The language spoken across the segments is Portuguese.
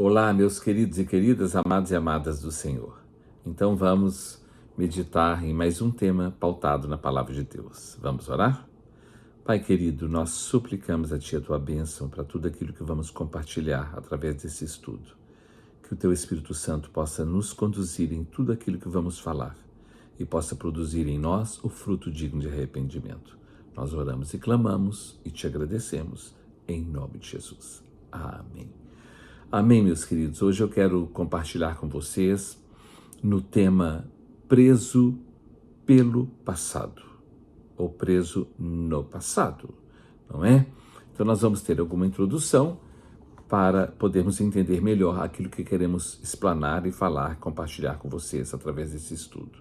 Olá, meus queridos e queridas, amados e amadas do Senhor. Então vamos meditar em mais um tema pautado na Palavra de Deus. Vamos orar? Pai querido, nós suplicamos a Ti a Tua bênção para tudo aquilo que vamos compartilhar através desse estudo. Que o Teu Espírito Santo possa nos conduzir em tudo aquilo que vamos falar e possa produzir em nós o fruto digno de arrependimento. Nós oramos e clamamos e Te agradecemos, em nome de Jesus. Amém. Amém, meus queridos. Hoje eu quero compartilhar com vocês no tema preso pelo passado, ou preso no passado, não é? Então nós vamos ter alguma introdução para podermos entender melhor aquilo que queremos explanar e falar, compartilhar com vocês através desse estudo.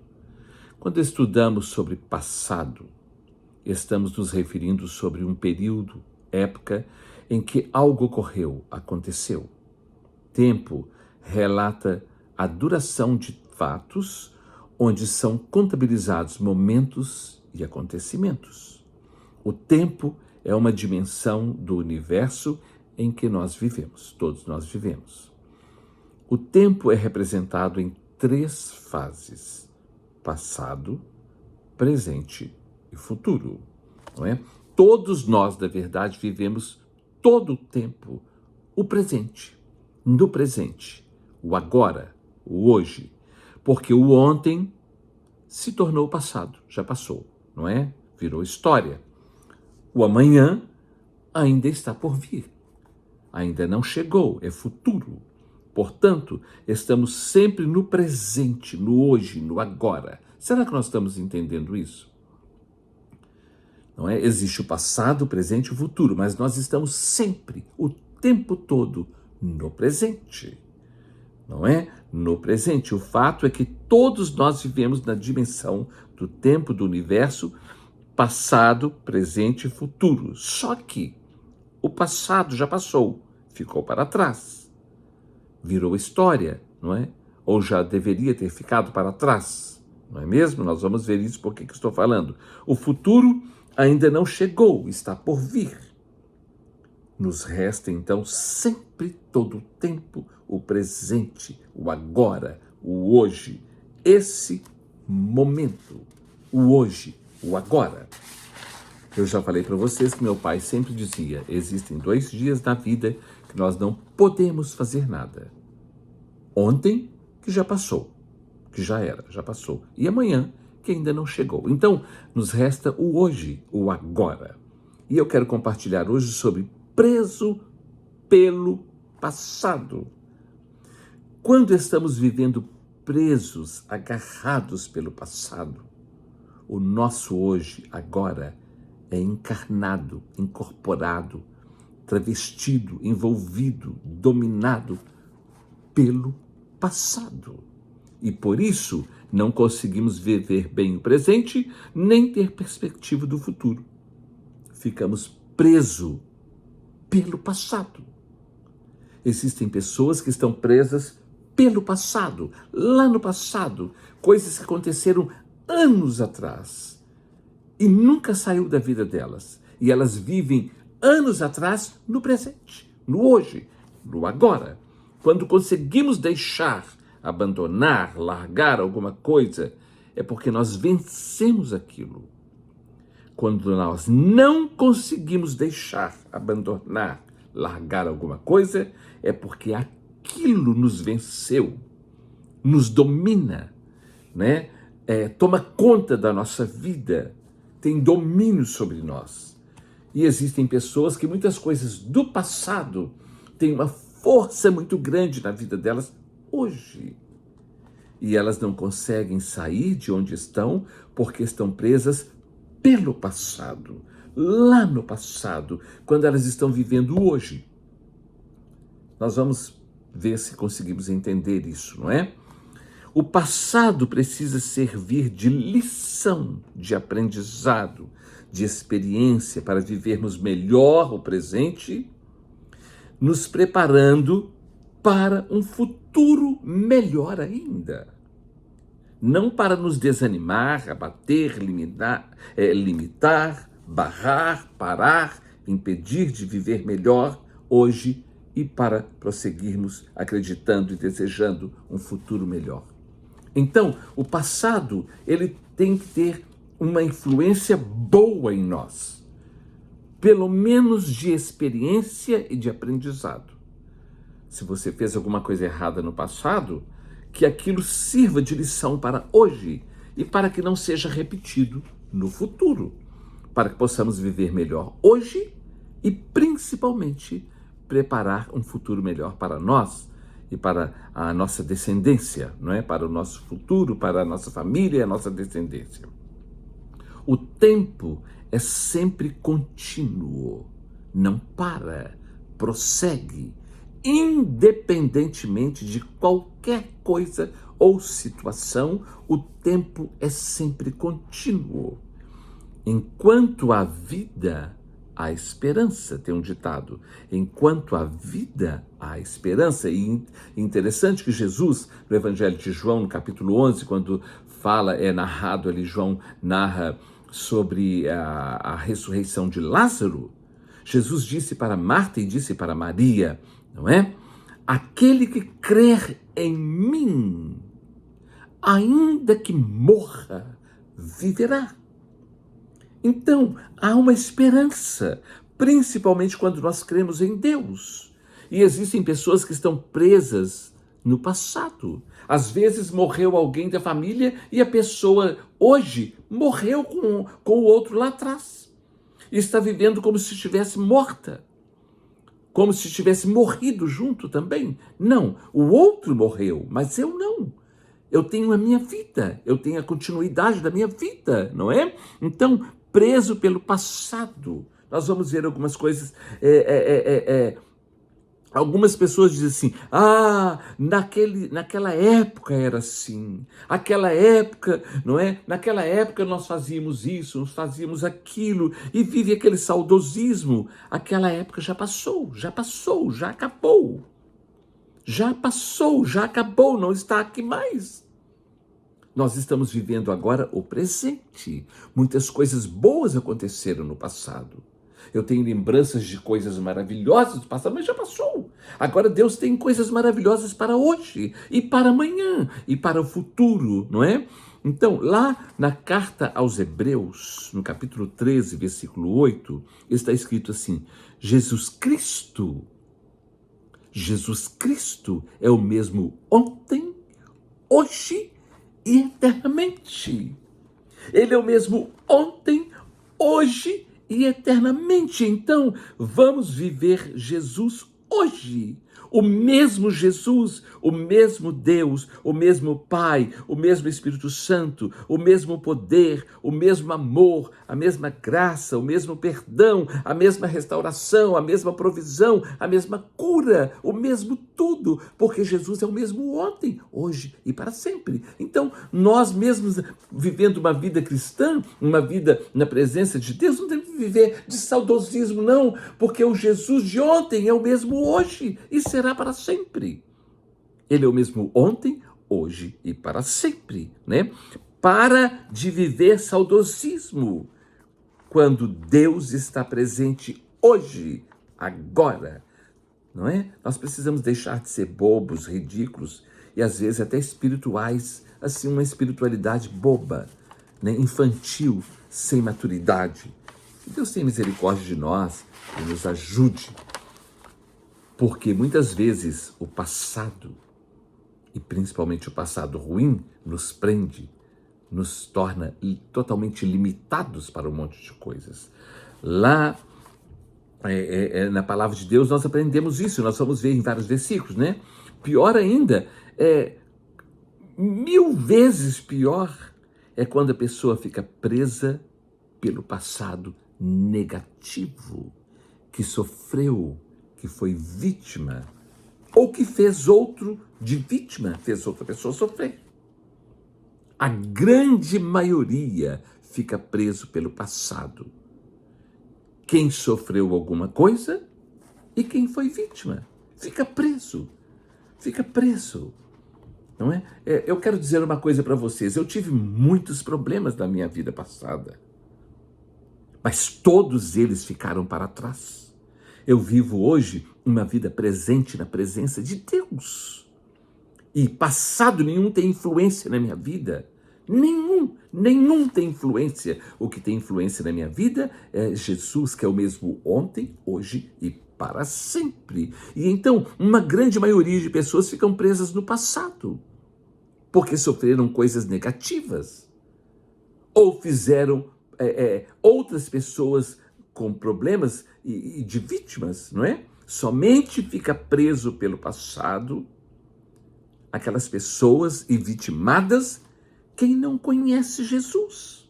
Quando estudamos sobre passado, estamos nos referindo sobre um período, época, em que algo ocorreu, aconteceu. Tempo relata a duração de fatos onde são contabilizados momentos e acontecimentos. O tempo é uma dimensão do universo em que nós vivemos, todos nós vivemos. O tempo é representado em 3 fases: passado, presente e futuro, não é? Todos nós, na verdade, vivemos todo o tempo o presente. No presente, o agora, o hoje, porque o ontem se tornou passado, já passou, não é? Virou história. O amanhã ainda está por vir, ainda não chegou, é futuro. Portanto, estamos sempre no presente, no hoje, no agora. Será que nós estamos entendendo isso? Não é? Existe o passado, o presente e o futuro, mas nós estamos sempre, o tempo todo, no presente, não é? No presente. O fato é que todos nós vivemos na dimensão do tempo do universo, passado, presente e futuro. Só que o passado já passou, ficou para trás, virou história, não é? Ou já deveria ter ficado para trás, não é mesmo? Nós vamos ver isso porque que estou falando. O futuro ainda não chegou, está por vir. Nos resta, então, sempre, todo o tempo, o presente, o agora, o hoje. Esse momento, o hoje, o agora. Eu já falei para vocês que meu pai sempre dizia, existem 2 dias na vida que nós não podemos fazer nada. Ontem, que já passou, que já era, já passou. E amanhã, que ainda não chegou. Então, nos resta o hoje, o agora. E eu quero compartilhar hoje sobre preso pelo passado. Quando estamos vivendo presos, agarrados pelo passado, o nosso hoje, agora, é encarnado, incorporado, travestido, envolvido, dominado pelo passado. E por isso não conseguimos viver bem o presente, nem ter perspectiva do futuro. Ficamos presos pelo passado. Existem pessoas que estão presas pelo passado, lá no passado, coisas que aconteceram anos atrás e nunca saiu da vida delas. E elas vivem anos atrás no presente, no hoje, no agora. Quando conseguimos deixar, abandonar, largar alguma coisa, é porque nós vencemos aquilo. Quando nós não conseguimos deixar, abandonar, largar alguma coisa, é porque aquilo nos venceu, nos domina, né? Toma conta da nossa vida, tem domínio sobre nós. E existem pessoas que muitas coisas do passado têm uma força muito grande na vida delas hoje. E elas não conseguem sair de onde estão porque estão presas pelo passado, lá no passado, quando elas estão vivendo hoje. Nós vamos ver se conseguimos entender isso, não é? O passado precisa servir de lição, de aprendizado, de experiência para vivermos melhor o presente, nos preparando para um futuro melhor ainda. Não para nos desanimar, abater, limitar, barrar, parar, impedir de viver melhor hoje e para prosseguirmos acreditando e desejando um futuro melhor. Então, o passado, ele tem que ter uma influência boa em nós, pelo menos de experiência e de aprendizado. Se você fez alguma coisa errada no passado, que aquilo sirva de lição para hoje e para que não seja repetido no futuro, para que possamos viver melhor hoje e principalmente preparar um futuro melhor para nós e para a nossa descendência, não é? Para o nosso futuro, para a nossa família e a nossa descendência. O tempo é sempre contínuo, não para, prossegue, independentemente de qualquer coisa ou situação, o tempo é sempre contínuo. Enquanto há vida, há esperança, tem um ditado. Enquanto há vida, há esperança. E interessante que Jesus, no Evangelho de João, no capítulo 11, quando fala, é narrado ali, João narra sobre a ressurreição de Lázaro, Jesus disse para Marta e disse para Maria, não é? Aquele que crer em mim, ainda que morra, viverá. Então, há uma esperança, principalmente quando nós cremos em Deus. E existem pessoas que estão presas no passado. Às vezes morreu alguém da família e a pessoa hoje morreu com o outro lá atrás. E está vivendo como se estivesse morta. Como se tivesse morrido junto também. Não, o outro morreu, mas eu não. Eu tenho a minha vida, eu tenho a continuidade da minha vida, não é? Então, preso pelo passado, nós vamos ver algumas coisas. Algumas pessoas dizem assim, naquela época era assim, aquela época, não é? Naquela época nós fazíamos isso, nós fazíamos aquilo, e vive aquele saudosismo. Aquela época já passou, já acabou. Já passou, já acabou, não está aqui mais. Nós estamos vivendo agora o presente. Muitas coisas boas aconteceram no passado. Eu tenho lembranças de coisas maravilhosas do passado, mas já passou. Agora Deus tem coisas maravilhosas para hoje, e para amanhã, e para o futuro, não é? Então, lá na carta aos Hebreus, no capítulo 13, versículo 8, está escrito assim: Jesus Cristo é o mesmo ontem, hoje e eternamente. Ele é o mesmo ontem, hoje e eternamente. Então, vamos viver Jesus hoje. O mesmo Jesus, o mesmo Deus, o mesmo Pai, o mesmo Espírito Santo, o mesmo poder, o mesmo amor, a mesma graça, o mesmo perdão, a mesma restauração, a mesma provisão, a mesma cura, o mesmo tudo, porque Jesus é o mesmo ontem, hoje e para sempre. Então, nós mesmos vivendo uma vida cristã, uma vida na presença de Deus, não temos que viver de saudosismo, não, porque o Jesus de ontem é o mesmo hoje e será para sempre. Ele é o mesmo ontem, hoje e para sempre, né? Para de viver saudosismo quando Deus está presente hoje, agora, não é? Nós precisamos deixar de ser bobos, ridículos e às vezes até espirituais, assim, uma espiritualidade boba, né? Infantil, sem maturidade. Deus tenha misericórdia de nós e nos ajude. Porque muitas vezes o passado, e principalmente o passado ruim, nos prende, nos torna totalmente limitados para um monte de coisas. Lá, na palavra de Deus, nós aprendemos isso, nós vamos ver em vários versículos, né? Pior ainda, 1000 vezes pior, é quando a pessoa fica presa pelo passado negativo, que sofreu, que foi vítima, ou que fez outro de vítima, fez outra pessoa sofrer. A grande maioria fica preso pelo passado. Quem sofreu alguma coisa e quem foi vítima. Fica preso. Não é? Eu quero dizer uma coisa para vocês. Eu tive muitos problemas na minha vida passada. Mas todos eles ficaram para trás. Eu vivo hoje uma vida presente na presença de Deus. E passado nenhum tem influência na minha vida. Nenhum tem influência. O que tem influência na minha vida é Jesus, que é o mesmo ontem, hoje e para sempre. E então, uma grande maioria de pessoas ficam presas no passado, porque sofreram coisas negativas, ou fizeram outras pessoas com problemas e de vítimas, não é? Somente fica preso pelo passado aquelas pessoas e vitimadas quem não conhece Jesus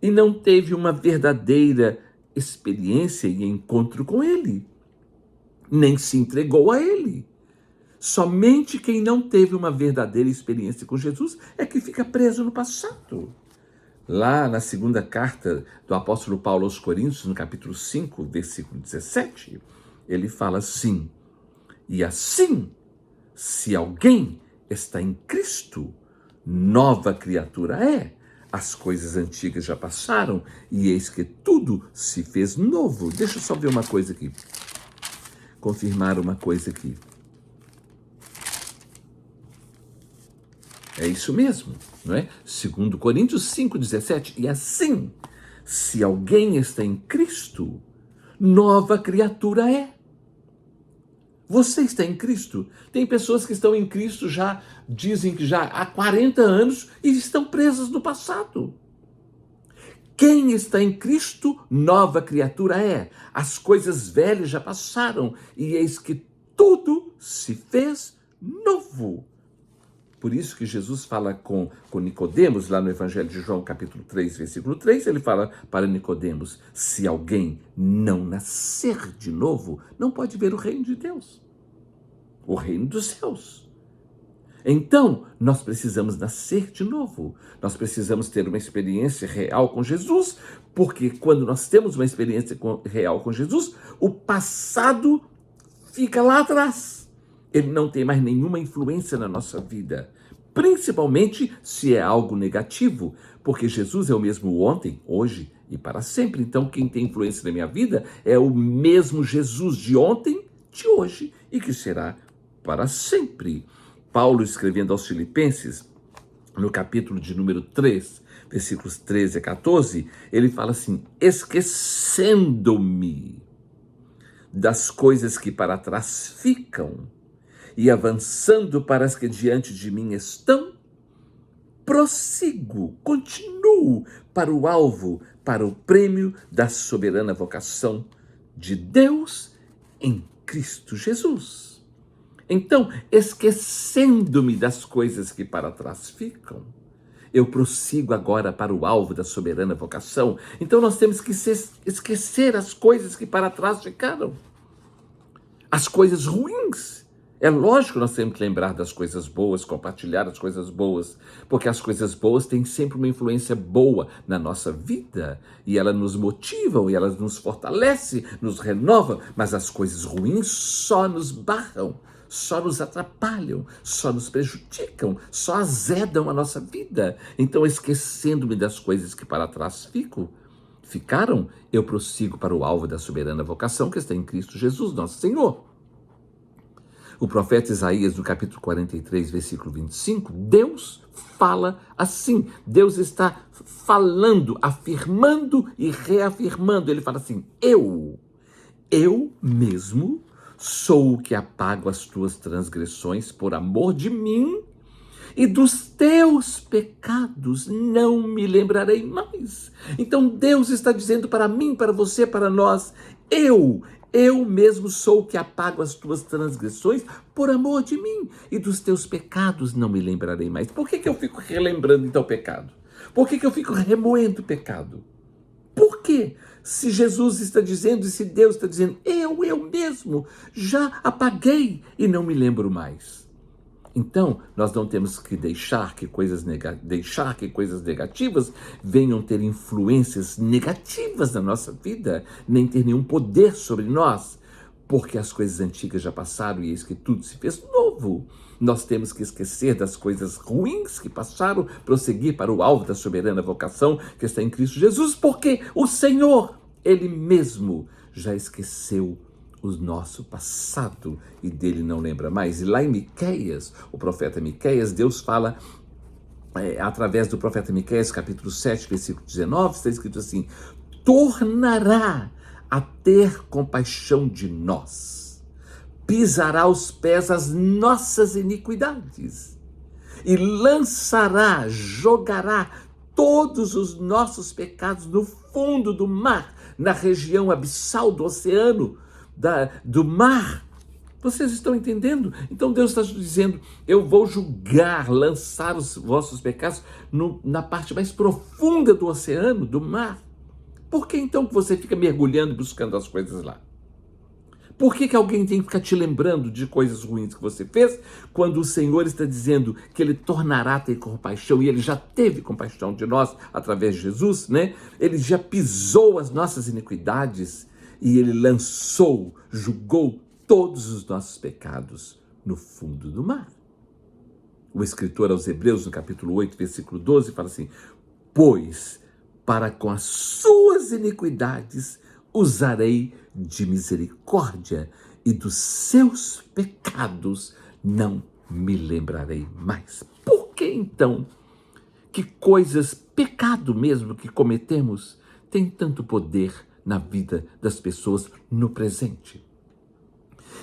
e não teve uma verdadeira experiência e encontro com Ele, nem se entregou a Ele. Somente quem não teve uma verdadeira experiência com Jesus é que fica preso no passado. Lá na segunda carta do apóstolo Paulo aos Coríntios, no capítulo 5, versículo 17, ele fala assim: e assim, se alguém está em Cristo, nova criatura é. As coisas antigas já passaram e eis que tudo se fez novo. Deixa eu só ver uma coisa aqui. Confirmar uma coisa aqui. É isso mesmo, não é? 2 Coríntios 5,17. E assim, se alguém está em Cristo, nova criatura é. Você está em Cristo? Tem pessoas que estão em Cristo já, dizem que já há 40 anos e estão presas no passado. Quem está em Cristo, nova criatura é. As coisas velhas já passaram e eis que tudo se fez novo. Por isso que Jesus fala com Nicodemos, lá no Evangelho de João, capítulo 3, versículo 3, ele fala para Nicodemos: se alguém não nascer de novo, não pode ver o reino de Deus, o reino dos céus. Então, nós precisamos nascer de novo, nós precisamos ter uma experiência real com Jesus, porque quando nós temos uma experiência real com Jesus, o passado fica lá atrás. Ele não tem mais nenhuma influência na nossa vida, principalmente se é algo negativo, porque Jesus é o mesmo ontem, hoje e para sempre. Então, quem tem influência na minha vida é o mesmo Jesus de ontem, de hoje e que será para sempre. Paulo, escrevendo aos Filipenses, no capítulo de número 3, versículos 13 a 14, ele fala assim: esquecendo-me das coisas que para trás ficam, e avançando para as que diante de mim estão, prossigo, continuo para o alvo, para o prêmio da soberana vocação de Deus em Cristo Jesus. Então, esquecendo-me das coisas que para trás ficam, eu prossigo agora para o alvo da soberana vocação. Então, nós temos que esquecer as coisas que para trás ficaram, as coisas ruins. É lógico que nós temos que lembrar das coisas boas, compartilhar as coisas boas, porque as coisas boas têm sempre uma influência boa na nossa vida, e elas nos motivam, e elas nos fortalecem, nos renovam, mas as coisas ruins só nos barram, só nos atrapalham, só nos prejudicam, só azedam a nossa vida. Então, esquecendo-me das coisas que para trás ficaram, eu prossigo para o alvo da soberana vocação que está em Cristo Jesus, nosso Senhor. O profeta Isaías, no capítulo 43, versículo 25, Deus fala assim. Deus está falando, afirmando e reafirmando. Ele fala assim: eu mesmo sou o que apago as tuas transgressões por amor de mim, e dos teus pecados não me lembrarei mais. Então Deus está dizendo para mim, para você, para nós: eu mesmo sou o que apago as tuas transgressões por amor de mim, e dos teus pecados não me lembrarei mais. Por que eu fico relembrando então o pecado? Por que eu fico remoendo o pecado? Por quê? Se Jesus está dizendo e se Deus está dizendo, eu mesmo já apaguei e não me lembro mais. Então, nós não temos que deixar que coisas negativas venham ter influências negativas na nossa vida, nem ter nenhum poder sobre nós, porque as coisas antigas já passaram e eis que tudo se fez novo. Nós temos que esquecer das coisas ruins que passaram, prosseguir para o alvo da soberana vocação que está em Cristo Jesus, porque o Senhor, Ele mesmo, já esqueceu o nosso passado e dele não lembra mais. E lá em Miqueias, o profeta Miqueias, Deus fala, através do profeta Miqueias, capítulo 7, versículo 19, está escrito assim: tornará a ter compaixão de nós, pisará aos pés as nossas iniquidades e lançará, jogará todos os nossos pecados no fundo do mar, na região abissal do oceano, do mar. Vocês estão entendendo? Então Deus está dizendo: eu vou julgar, lançar os vossos pecados na parte mais profunda do oceano, do mar. Por que então que você fica mergulhando e buscando as coisas lá? Por que alguém tem que ficar te lembrando de coisas ruins que você fez, quando o Senhor está dizendo que Ele tornará a ter compaixão, e Ele já teve compaixão de nós através de Jesus, né? Ele já pisou as nossas iniquidades e Ele lançou, julgou todos os nossos pecados no fundo do mar. O escritor aos Hebreus, no capítulo 8, versículo 12, fala assim: pois para com as suas iniquidades usarei de misericórdia, e dos seus pecados não me lembrarei mais. Por que então que coisas, pecado mesmo que cometemos, tem tanto poder na vida das pessoas no presente?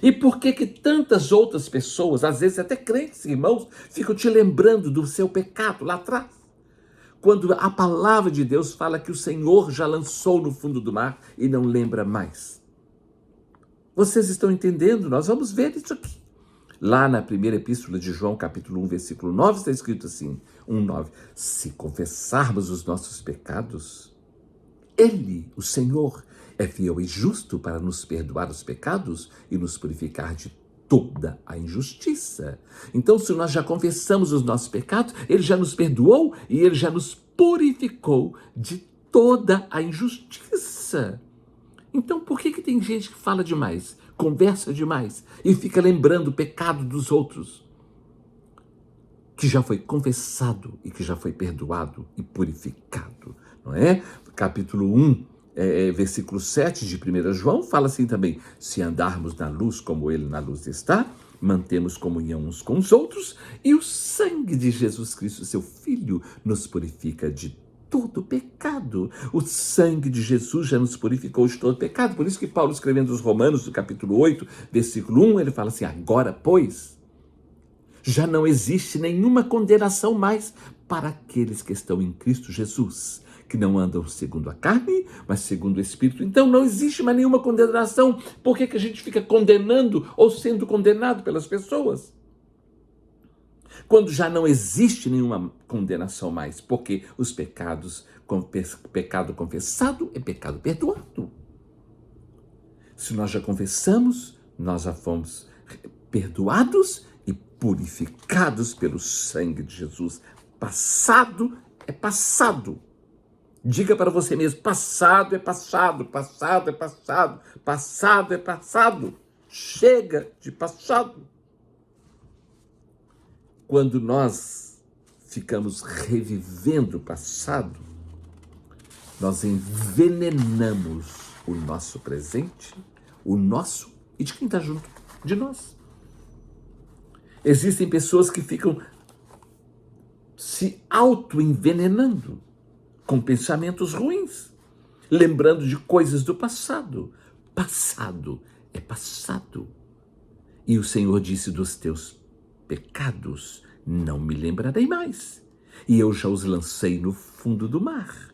E por que tantas outras pessoas, às vezes até crentes, irmãos, ficam te lembrando do seu pecado lá atrás? Quando a palavra de Deus fala que o Senhor já lançou no fundo do mar e não lembra mais. Vocês estão entendendo? Nós vamos ver isso aqui. Lá na primeira epístola de João, capítulo 1, versículo 9, está escrito assim, 1:9. Se confessarmos os nossos pecados, Ele, o Senhor, é fiel e justo para nos perdoar os pecados e nos purificar de toda a injustiça. Então, se nós já confessamos os nossos pecados, Ele já nos perdoou e Ele já nos purificou de toda a injustiça. Então, por que tem gente que fala demais, conversa demais e fica lembrando o pecado dos outros, que já foi confessado e que já foi perdoado e purificado, não é? Capítulo 1, versículo 7 de 1 João, fala assim também: se andarmos na luz como Ele na luz está, mantemos comunhão uns com os outros, e o sangue de Jesus Cristo, seu Filho, nos purifica de todo pecado. O sangue de Jesus já nos purificou de todo pecado. Por isso que Paulo, escrevendo os Romanos, no capítulo 8, versículo 1, ele fala assim: agora, pois, já não existe nenhuma condenação mais para aqueles que estão em Cristo Jesus, que não andam segundo a carne, mas segundo o Espírito. Então não existe mais nenhuma condenação. Por que a gente fica condenando ou sendo condenado pelas pessoas? Quando já não existe nenhuma condenação mais, porque os pecados, pecado confessado é pecado perdoado. Se nós já confessamos, nós já fomos perdoados e purificados pelo sangue de Jesus. Passado é passado. Diga para você mesmo: passado é passado, passado é passado, passado é passado. Chega de passado. Quando nós ficamos revivendo o passado, nós envenenamos o nosso presente, o nosso e de quem está junto de nós. Existem pessoas que ficam se auto-envenenando com pensamentos ruins, lembrando de coisas do passado. Passado é passado. E o Senhor disse: dos teus pecados não me lembrarei mais, e eu já os lancei no fundo do mar.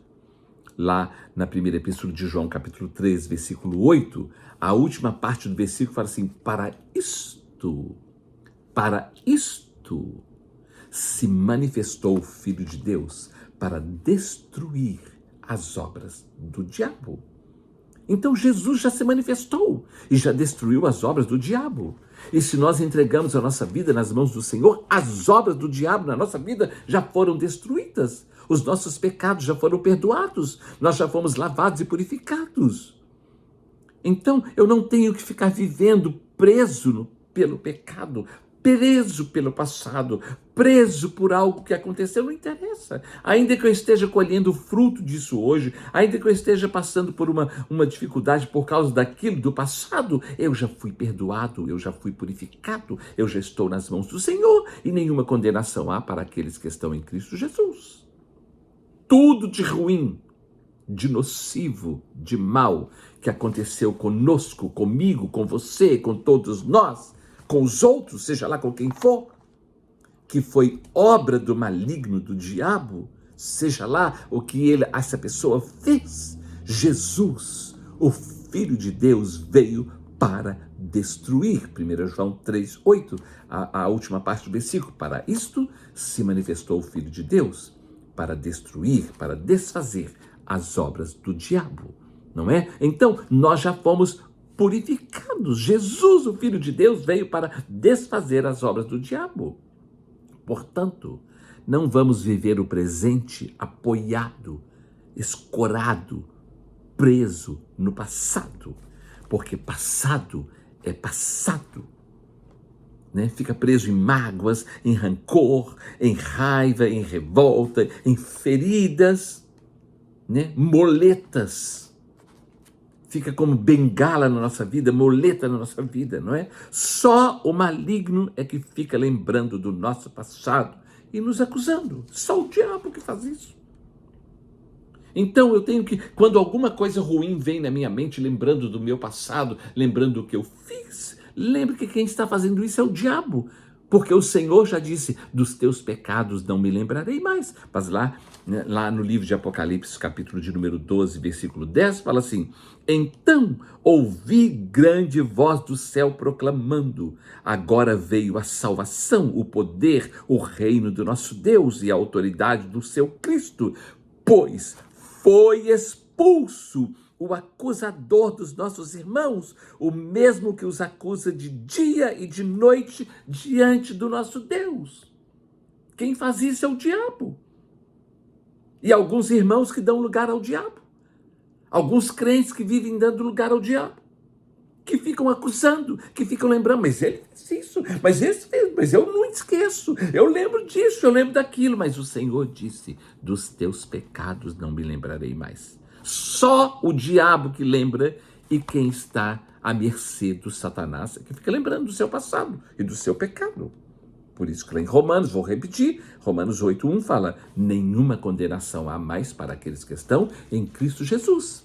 Lá na primeira epístola de João, capítulo 3, versículo 8, a última parte do versículo fala assim: para isto se manifestou o Filho de Deus, para destruir as obras do diabo. Então Jesus já se manifestou e já destruiu as obras do diabo. E se nós entregamos a nossa vida nas mãos do Senhor, as obras do diabo na nossa vida já foram destruídas. Os nossos pecados já foram perdoados. Nós já fomos lavados e purificados. Então eu não tenho que ficar vivendo preso pelo pecado, preso pelo passado, preso por algo que aconteceu, não interessa. Ainda que eu esteja colhendo o fruto disso hoje, ainda que eu esteja passando por uma dificuldade por causa daquilo do passado, eu já fui perdoado, eu já fui purificado, eu já estou nas mãos do Senhor e nenhuma condenação há para aqueles que estão em Cristo Jesus. Tudo de ruim, de nocivo, de mal que aconteceu conosco, comigo, com você, com todos nós, com os outros, seja lá com quem for, que foi obra do maligno, do diabo, seja lá o que essa pessoa fez, Jesus, o Filho de Deus, veio para destruir. 1 João 3,8, a última parte do versículo. Para isto se manifestou o Filho de Deus, para destruir, para desfazer as obras do diabo, não é? Então, nós já fomos purificados. Jesus, o Filho de Deus, veio para desfazer as obras do diabo. Portanto, não vamos viver o presente apoiado, escorado, preso no passado, porque passado é passado, né? Fica preso em mágoas, em rancor, em raiva, em revolta, em feridas, né? Moletas. Fica como bengala na nossa vida, moleta na nossa vida, não é? Só o maligno é que fica lembrando do nosso passado e nos acusando. Só o diabo que faz isso. Então eu tenho que, quando alguma coisa ruim vem na minha mente, lembrando do meu passado, lembrando do que eu fiz, lembre que quem está fazendo isso é o diabo. Porque o Senhor já disse, dos teus pecados não me lembrarei mais. Mas lá no livro de Apocalipse, capítulo de número 12, versículo 10, fala assim: então ouvi grande voz do céu proclamando, agora veio a salvação, o poder, o reino do nosso Deus e a autoridade do seu Cristo, pois foi expulso o acusador dos nossos irmãos, o mesmo que os acusa de dia e de noite diante do nosso Deus. Quem faz isso é o diabo. E alguns irmãos que dão lugar ao diabo. Alguns crentes que vivem dando lugar ao diabo. Que ficam acusando, que ficam lembrando, mas ele fez isso, mas esse fez, mas eu não esqueço, eu lembro disso, eu lembro daquilo, mas o Senhor disse, dos teus pecados não me lembrarei mais. Só o diabo que lembra e quem está à mercê do Satanás, que fica lembrando do seu passado e do seu pecado. Por isso que lá em Romanos, vou repetir, Romanos 8:1 fala, nenhuma condenação há mais para aqueles que estão em Cristo Jesus,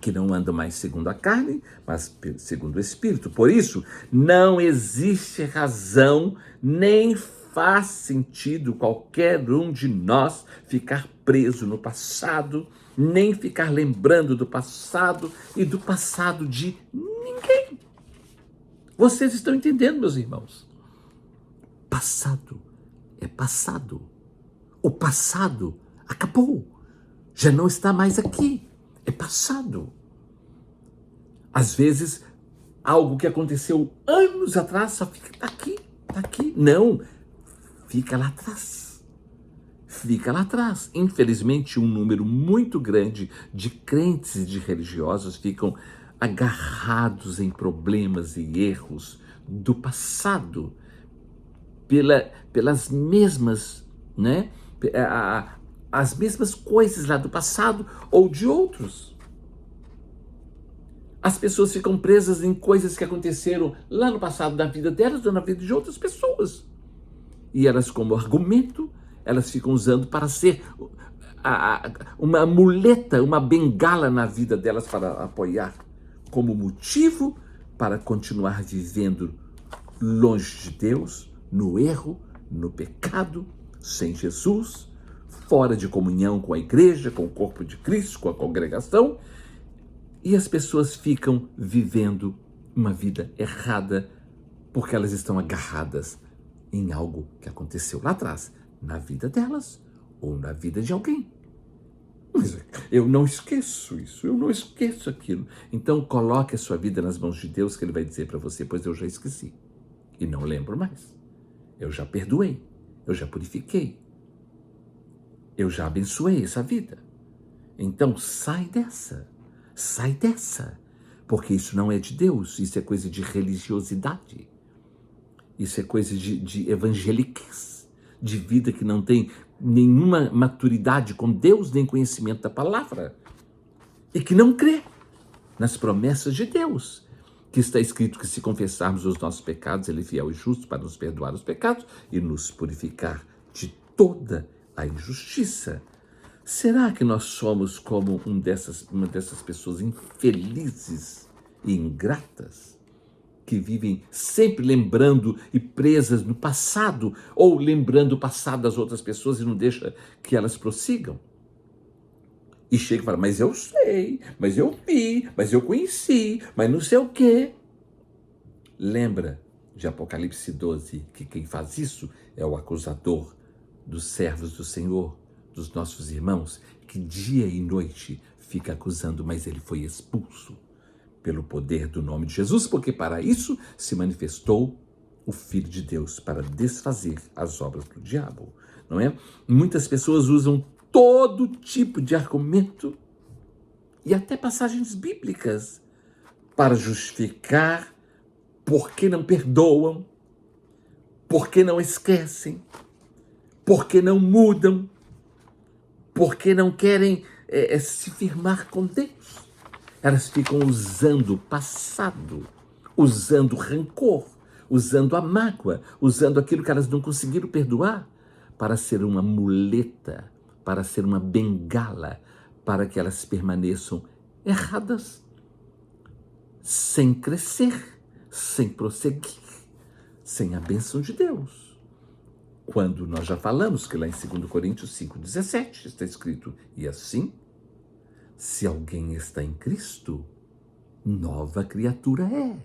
que não andam mais segundo a carne, mas segundo o Espírito. Por isso, não existe razão, nem faz sentido qualquer um de nós ficar preso no passado, nem ficar lembrando do passado e do passado de ninguém. Vocês estão entendendo, meus irmãos? Passado é passado. O passado acabou. Já não está mais aqui. É passado. Às vezes, algo que aconteceu anos atrás só fica aqui. Não, fica lá atrás. Fica lá atrás. Infelizmente, um número muito grande de crentes e de religiosos ficam agarrados em problemas e erros do passado, pelas mesmas, né? As mesmas coisas lá do passado ou de outros. As pessoas ficam presas em coisas que aconteceram lá no passado da vida delas ou na vida de outras pessoas. E elas, como argumento, elas ficam usando para ser uma muleta, uma bengala na vida delas para apoiar, como motivo para continuar vivendo longe de Deus, no erro, no pecado, sem Jesus, fora de comunhão com a igreja, com o corpo de Cristo, com a congregação, e as pessoas ficam vivendo uma vida errada porque elas estão agarradas em algo que aconteceu lá atrás, na vida delas ou na vida de alguém. Mas eu não esqueço isso, eu não esqueço aquilo. Então coloque a sua vida nas mãos de Deus, que Ele vai dizer para você, pois eu já esqueci e não lembro mais. Eu já perdoei, eu já purifiquei, eu já abençoei essa vida. Então sai dessa, porque isso não é de Deus, isso é coisa de religiosidade. Isso é coisa de evangeliques, de vida que não tem nenhuma maturidade com Deus, nem conhecimento da palavra, e que não crê nas promessas de Deus, que está escrito que se confessarmos os nossos pecados, Ele é fiel e justo para nos perdoar os pecados e nos purificar de toda a injustiça. Será que nós somos como uma dessas pessoas infelizes e ingratas, que vivem sempre lembrando e presas no passado, ou lembrando o passado das outras pessoas e não deixa que elas prossigam? E chega e fala, mas eu sei, mas eu vi, mas eu conheci, mas não sei o quê. Lembra de Apocalipse 12, que quem faz isso é o acusador dos servos do Senhor, dos nossos irmãos, que dia e noite fica acusando, mas ele foi expulso pelo poder do nome de Jesus, porque para isso se manifestou o Filho de Deus, para desfazer as obras do diabo, não é? Muitas pessoas usam todo tipo de argumento e até passagens bíblicas para justificar por que não perdoam, por que não esquecem, por que não mudam, por que não querem se firmar com Deus. Elas ficam usando o passado, usando o rancor, usando a mágoa, usando aquilo que elas não conseguiram perdoar para ser uma muleta, para ser uma bengala, para que elas permaneçam erradas, sem crescer, sem prosseguir, sem a bênção de Deus. Quando nós já falamos que lá em 2 Coríntios 5,17 está escrito, e assim, se alguém está em Cristo, nova criatura é.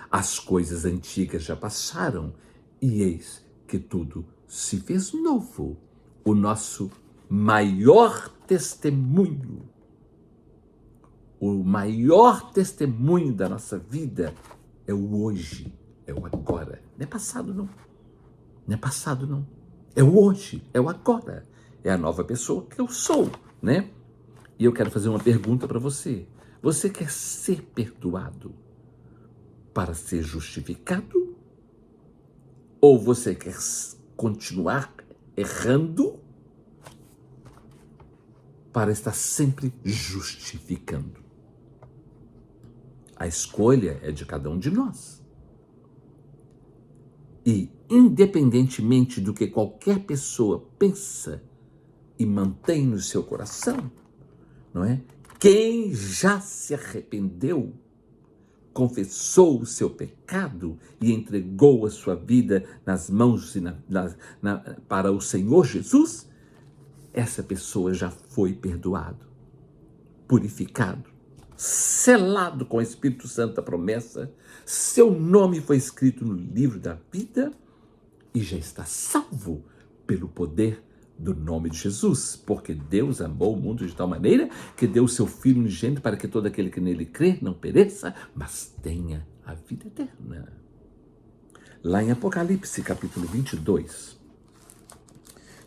As coisas antigas já passaram, e eis que tudo se fez novo. O nosso maior testemunho, o maior testemunho da nossa vida é o hoje, é o agora. Não é passado, não. Não é passado, não. É o hoje, é o agora. É a nova pessoa que eu sou, né? E eu quero fazer uma pergunta para você. Você quer ser perdoado para ser justificado? Ou você quer continuar errando para estar sempre justificando? A escolha é de cada um de nós. E, independentemente do que qualquer pessoa pensa e mantém no seu coração, não é? Quem já se arrependeu, confessou o seu pecado e entregou a sua vida nas mãos para o Senhor Jesus, essa pessoa já foi perdoado, purificado, selado com o Espírito Santo da promessa, seu nome foi escrito no livro da vida e já está salvo pelo poder do nome de Jesus, porque Deus amou o mundo de tal maneira que deu o seu Filho unigênito para que todo aquele que nele crê não pereça, mas tenha a vida eterna. Lá em Apocalipse, capítulo 22,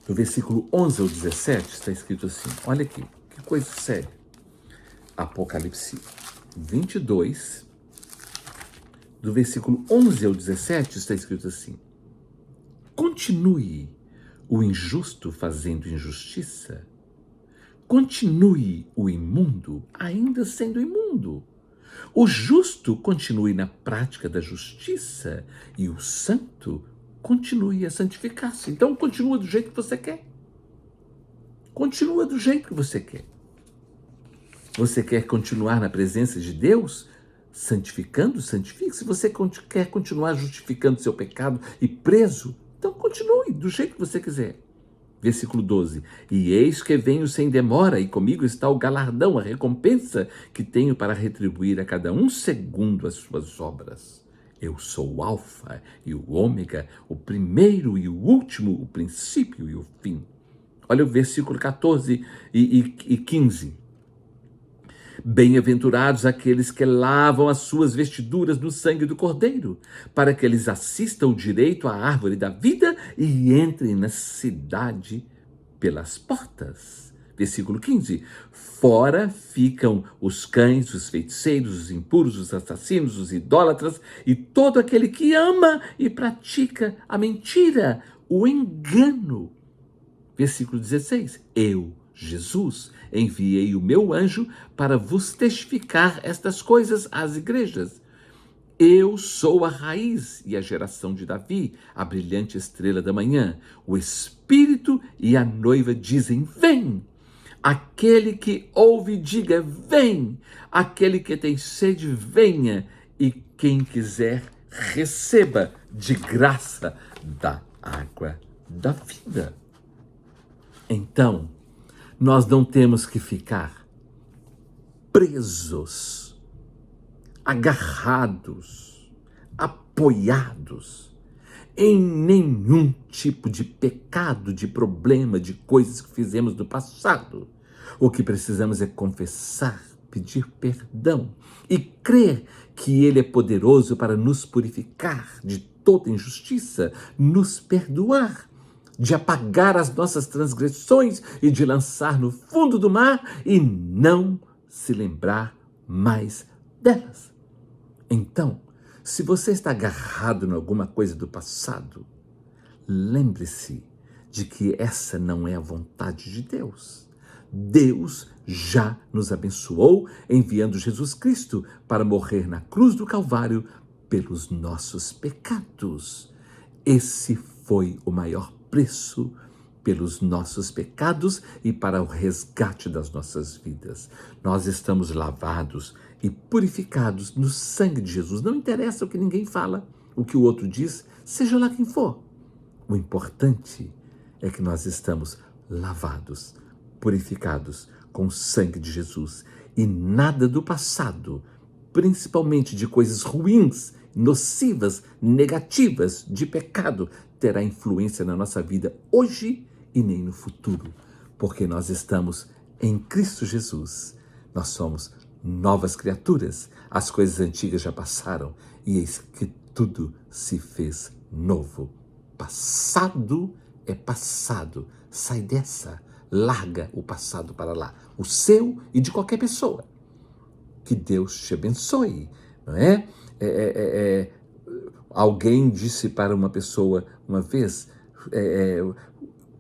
do versículo 11 ao 17, está escrito assim, olha aqui, que coisa séria. Apocalipse 22, do versículo 11 ao 17, está escrito assim, continue o injusto fazendo injustiça, continue o imundo ainda sendo imundo, o justo continue na prática da justiça e o santo continue a santificar-se. Então continua do jeito que você quer. Continua do jeito que você quer. Você quer continuar na presença de Deus? Santificando, santifique. Se você quer continuar justificando seu pecado e preso, então continue do jeito que você quiser. Versículo 12. E eis que venho sem demora, e comigo está o galardão, a recompensa que tenho para retribuir a cada um segundo as suas obras. Eu sou o Alfa e o Ômega, o primeiro e o último, o princípio e o fim. Olha o versículo 14 e 15. Bem-aventurados aqueles que lavam as suas vestiduras no sangue do Cordeiro, para que eles assistam o direito à árvore da vida e entrem na cidade pelas portas. Versículo 15: fora ficam os cães, os feiticeiros, os impuros, os assassinos, os idólatras e todo aquele que ama e pratica a mentira, o engano. Versículo 16: eu, Jesus, enviei o meu anjo para vos testificar estas coisas às igrejas. Eu sou a raiz e a geração de Davi, a brilhante estrela da manhã. O Espírito e a noiva dizem: vem. Aquele que ouve, diga: vem. Aquele que tem sede, venha. E quem quiser, receba de graça da água da vida. Então, nós não temos que ficar presos, agarrados, apoiados em nenhum tipo de pecado, de problema, de coisas que fizemos no passado. O que precisamos é confessar, pedir perdão e crer que Ele é poderoso para nos purificar de toda injustiça, nos perdoar, de apagar as nossas transgressões e de lançar no fundo do mar e não se lembrar mais delas. Então, se você está agarrado em alguma coisa do passado, lembre-se de que essa não é a vontade de Deus. Deus já nos abençoou enviando Jesus Cristo para morrer na cruz do Calvário pelos nossos pecados. Esse foi o maior preço pelos nossos pecados e para o resgate das nossas vidas. Nós estamos lavados e purificados no sangue de Jesus. Não interessa o que ninguém fala, o que o outro diz, seja lá quem for. O importante é que nós estamos lavados, purificados com o sangue de Jesus. E nada do passado, principalmente de coisas ruins, nocivas, negativas, de pecado, terá influência na nossa vida hoje e nem no futuro, porque nós estamos em Cristo Jesus. Nós somos novas criaturas. As coisas antigas já passaram e eis que tudo se fez novo. Passado é passado. Sai dessa. Larga o passado para lá. O seu e de qualquer pessoa. Que Deus te abençoe, não é? Alguém disse para uma pessoa uma vez,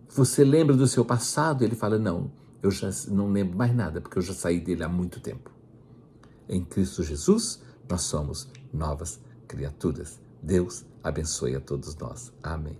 você lembra do seu passado? Ele fala, não, eu já não lembro mais nada, porque eu já saí dele há muito tempo. Em Cristo Jesus, nós somos novas criaturas. Deus abençoe a todos nós. Amém.